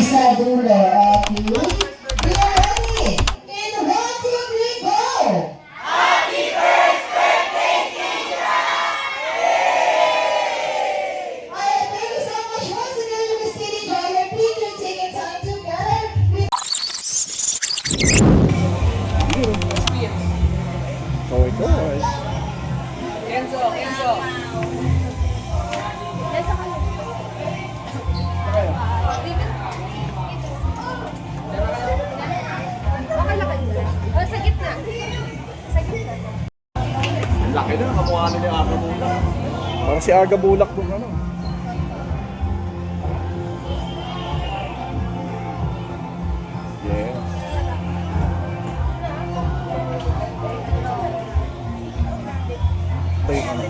sa dulo. Okay? We are ready. In 1, 2, 3, go! Alright, thank you so much. Once again, you can still enjoy your picture taking time together. Kenzo, Kenzo. Sa gitna. Sa gitna. Laki na, kamukha nila yung Aga Bulak. Parang si Aga Bulak dun ano. Yes. Ito yung ano.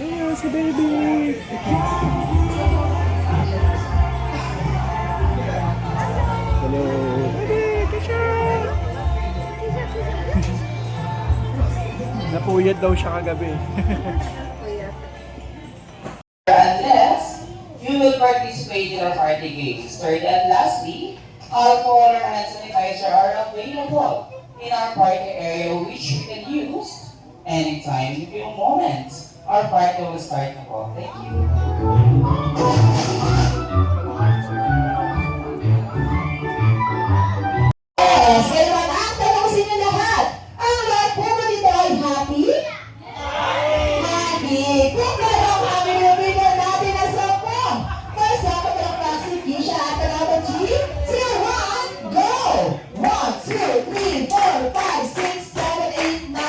Ayan, si baby! Hello! Baby! Kisha! Napuyat daw siya kagabi. Unless you will participate in our party games. Third and lastly, alcohol or hand sanitizer are available in our party area which you can use anytime in a few moments. Our party will start now. Thank you. Yes, kaya naman ang tanong sa inyo lahat. Ang lahat po ba dito ay happy? Happy! Kung talagang happy, bibigyan natin ang 10. Kasama ko ng classification at tanawag G. 0, 1, go! 1, 2, 3, 4, 5, 6, 7, 8, 9, 10.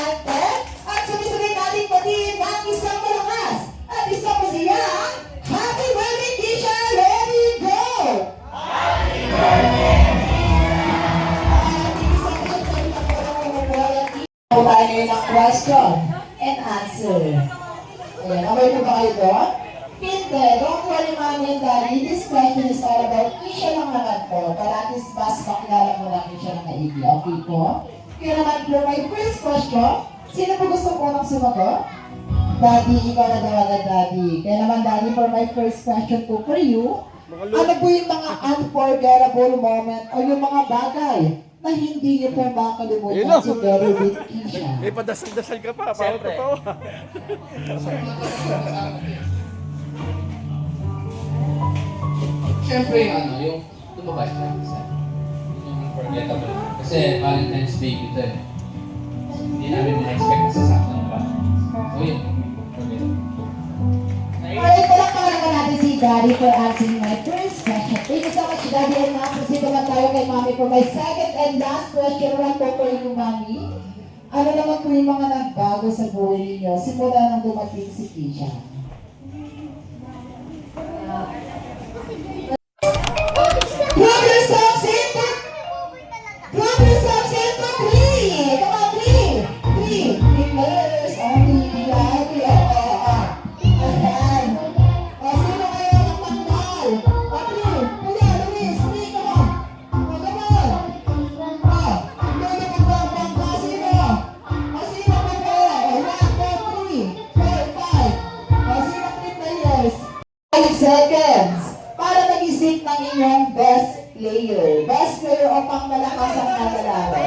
At sabay-sabay natin patiin ng isang malakas. At isang masayang happy birthday, Keisha! Ready, go! Tayo ngayon ng question and answer. Ayan, okay po ba kayo doon? Hindi, don't worry mommy and daddy. This question is all about Keisha lang naman po. Para at least mas makilala mo lang Keisha ng maigi. Okay po? Kaya naman for my first question, sino po gusto po nang sumagot? Daddy, ikaw na daw agad daddy. Kaya naman daddy, for my first question po for you, ano po yung mga unforgettable moment o yung mga bagay na hindi niyo po makakalimutan together with Keisha? May padasal-dasal ka pa, parang Siyempre. totoo. Siyempre yung ano, yung lumabas siya. Yung unforgettable. Kasi Valentine's Day ito eh. Hindi namin na-expect na sasaktan pa. So yun, unforgettable. Alright, palakpakan naman natin si Daddy for answering my first question. Thank you so much, Daddy. And now, proceed naman tayo kay Mami for my second and last question. One po for you, Mami. Ano naman po yung mga nagbago sa buhay ninyo simula nang dumating si Keisha? Clap yourselves in for... Clap yourselves in for 3! Come on, 3! 3! 3 players only. Ayan. O, sino kayo ang magmahal? O, 3! Kuya, Luis, 3, come on! O, come on! O, kuya magbabangka, sino? O, sino po po? O, 1, 2, 3, 4, 5. O, sino 3 players? 5 seconds para mag-isip ng inyong best player. Best player o pangmalakas ang kalalaro.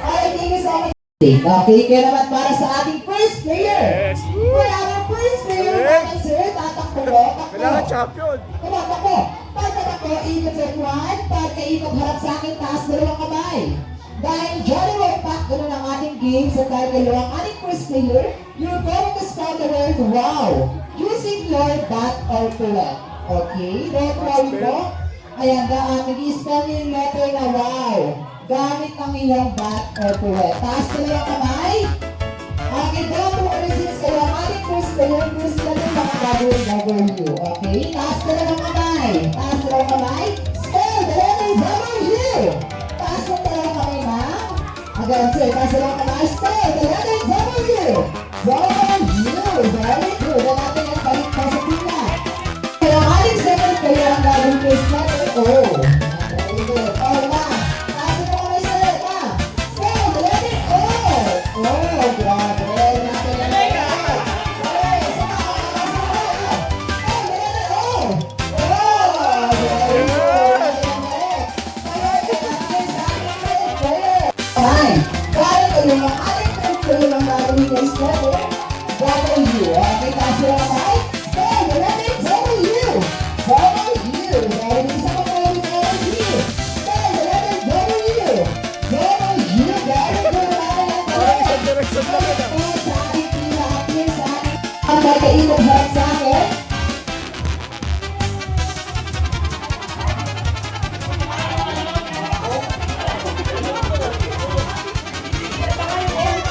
Alright, thank you so much. Okay, kaya naman para sa ating first player. Yes. For our first player, natin sir, tatakbo. Kailangan champion. Tumatakbo. Pagtatakbo, ikot sa upuan. Pagkaikot harap sa akin, taas dalawang kamay. Dahil Johnny Rock Pack, ganun ang ating game. So dahil dalawang ating first player, you're going to spell the word wow using your bat or palette. Okay? Don't worry po. Ayan, nag-i-spell niyo yung letter na wow. Gamit ang inyong bat or palette. Taas dalawang kamay. Okay, dapat po since kayo ang ating first player, first player mga W. Okay? Taas dalawang kamay. Taas dalawang kamay. Spell the letter W. Taas ng dalawang kamay na. Again, sir, taas dalawang kamay. Spell the letter W. W. Very good. At natin ang balik pa sa pila. Kaya ang ating second Chris letter O. Very good. Oh, ma. Taas mo kami sa letter. Say the letter O. Oh, grabe. Natin na letter. Okay, isa pa. Say the letter O. Oh, very good. Priority natin sa ating letter. Fine. Kaya ko yung mga ating letter ng gagawin ng letter. W. Okay, taas mo kami. Say the letter W. W. Dahil isa pa kayo ng W. Say the letter W. W. Dahil ko naman ang Isang direksyon lang yun ah. sa ating pinakir sa ating ang magkaibang harap sa akin.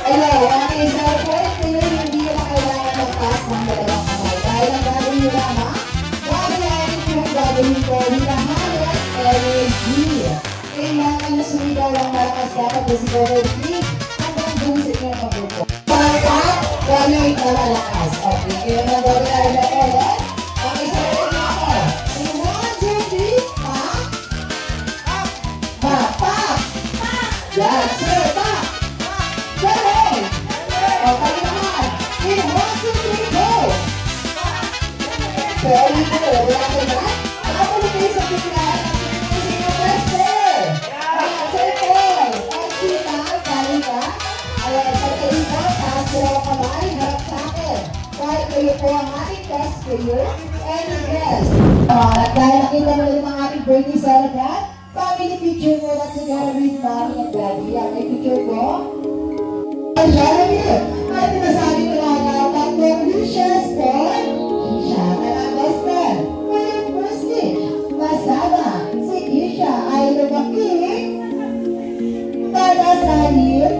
Hello, aking cellphone, ngayon hindi na kailangan magtaas ng dalawang kamay. Dahil ang gagawin nyo lamang, gagawin yung gagawin ko, hinahalas energy. Kailangan nyo sumigaw ng malakas dapat na sigaw energy hanggang busit nyo ang pagbuko. Pagkat, gano'y kalalakas. Okay, kaya nang gagawin na ulit. Okay, sa ulit na ako. In 1, 2, 3, pa. Pa, pa. Yan, sir, pa. Galing! Okay naman. In 1, 2, 3, go! Very good. Wala ka na? Ako na kayo sa biglaan at pinag-isip ng master. Ayan, sir Paul. Ang sita, galing ka. Ayan, sa kayo po, taas ko ang kamay, harap sa akin. Kahit kayo po ang ating test player, any guest. At dahil nakita mo rin ang ating birthday celebrant, family picture mo na together with mommy and daddy. Ang may picture ko. Jeremy, ay pinasabi ko na nga, congratulations po. Kisha, ang best friend. For your first gift, masama, si Kisha ay lumaki para sa hit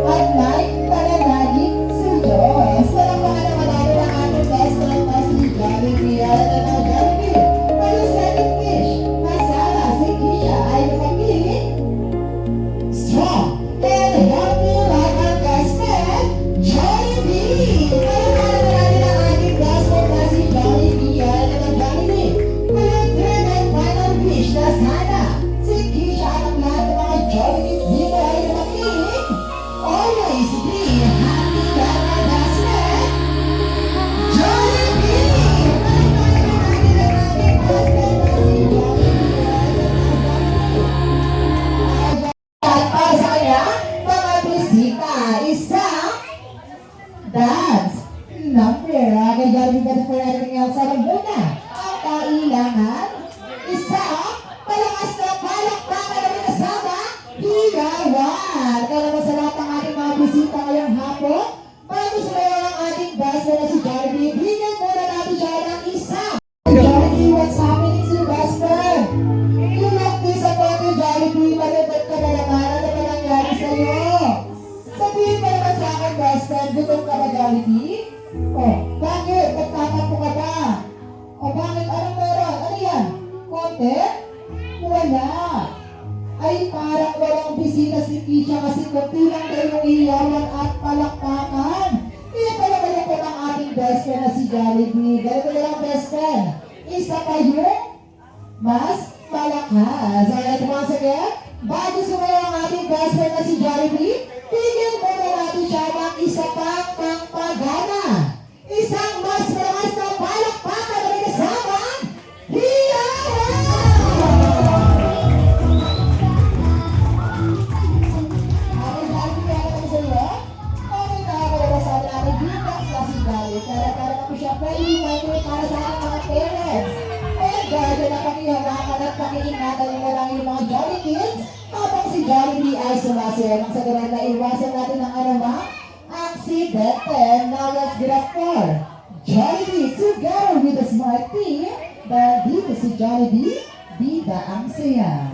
at may pananalig si Diyos. Walang mga namanalo ng ating best friend na si Jeremy. Alam na ng Jeremy. For your second gift, masama, si Kisha ay lumaki strong and healthy like our best friend, Jollibee. Kaya natin ang ating best friend na si Jollibee. Alam na ng Jollibee. For your third and final wish na sana si Kisha at ang lahat ng mga Jollibee dito ay lumaking. Always be happy like our best friend, Jollibee. Natin ang ating best friend na si Jollibee. At para sa kanya, mga bisita, isang dance number. Kaya Jollibee ka for anything else sa muna. Ang kailangan, isang palakas na palakpakan na may kasama, higawan. Kaya naman sa lahat ng ating mga bisita ngayong hapon, bago sumayaw ang ating best friend na si Jollibee, bigyan muna natin siya ng isang. Jollibee, what's happening to your best friend? You look disappointed, Jollibee. Malibot ka na naman. Ano ba nangyari sa'yo? Sabihin mo naman sa akin, best friend, gutom ka ba, Jollibee? Oh, bakit? Nagtatapo ka ba? O bakit? Anong meron? Ano yan? Konti? Wala. Ay, parang walang bisita si Kisha kasi kunti lang kayo yung iyawan at palakpakan. Kaya pala kayo po ng ating best friend na si Jollibee. Ganito na lang, best friend. Isa pa yung mas malakas. Ayan, once again, bago sumayaw ang ating best friend na si Jollibee, tigil muna natin siya ng isa pang pagpagana. Isang mas malakas na palakpakan na may kasama, hiyawan! Ating Jollibee, kaya naman sa iyo, okay nakakalabasan natin ating bigas na si Jollibee. Kaya para na po siya pwede para sa ating mga parents. Dahil na pakihawakan at pakiingatan mo lang yung mga Jolly Kids habang si Jollibee ay sumasaya. Nang sa ganun na iwasan natin ang anumang aksidente. Now let's get up for Jollibee together with the smart team. Dahil dito si Jollibee, bida ang saya.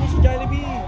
Jollibee si Jollibee.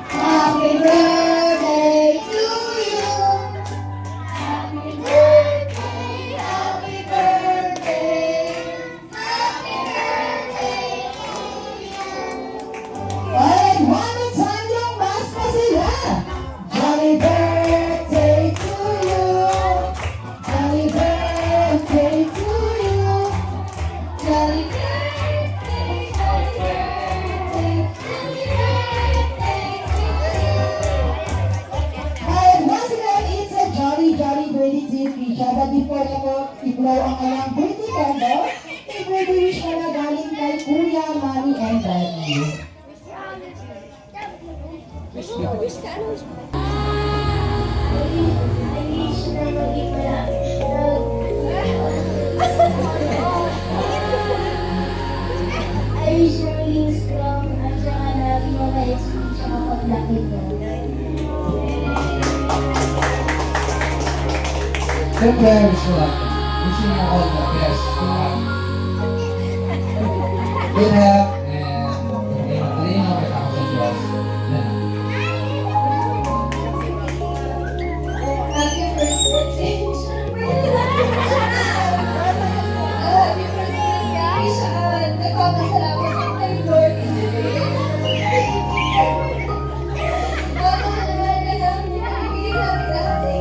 Happy birthday to you. Happy birthday, happy birthday. Happy birthday to you. And one more time yung mas pa sila. Jolly birthday to you. Jolly birthday to you. Jolly birthday, jolly birthday, jolly birthday to you. And once again, it's a jolly birthday to you, Keisha. But before ako i-blow ang kanyang birthday candle, i-birthday wish ko na galing kay Kuya, Mami, and Daddy. I wish you're really strong at saka lagi mo ma-experience siya kapag laki mo. Siyempre, wish you luck. Wishing you all the best. Good health and dream of a thousand years. Yan. Happy birthday! Happy birthday, guys! Nagpapasalamat ako kay Lord. Napakalaman ka namin na hindi namin dati.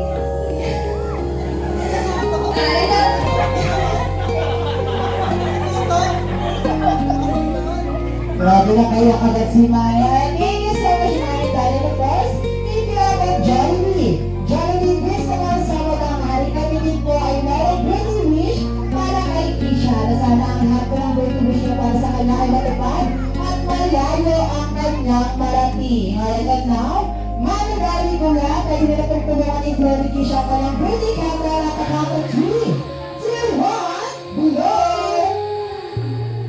Grabe na kayo agad si Maya. Thank you so much, Maya. Tayo na boss. Thank you agad, Jollibee. Jollibee, gusto mo sa mga hari kami din po ay may birthday wish para kay Keisha. Na sana ang lahat ko ng birthday wish niya para sa kanya ay matupad at malayo ang kanyang marating. Alright, and now, managaling ko na kayo na natagpunan ni Glory Keisha pa ng birthday camera na kakakot 3, 2, 1, blow!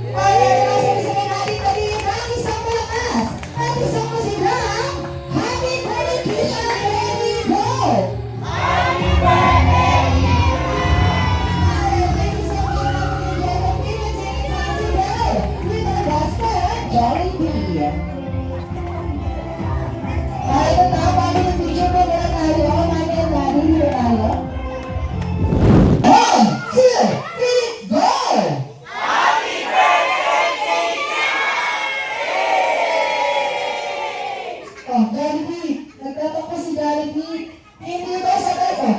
Alright, masasabi natin kami ng isang malakas at isang masilang Happy Birthday, Keisha! Ready, go! Happy birthday! Alright, thank you so much for having me again. And we will take time together with our gospel, Jollibee. Alright, ito na, paano yung picture mo na tayo? Mami and Daddy, dito tayo. 1, 2, 3, go! Oh, Jollibee! Nagtatakbo si Jollibee! Hindi ba sa tayo?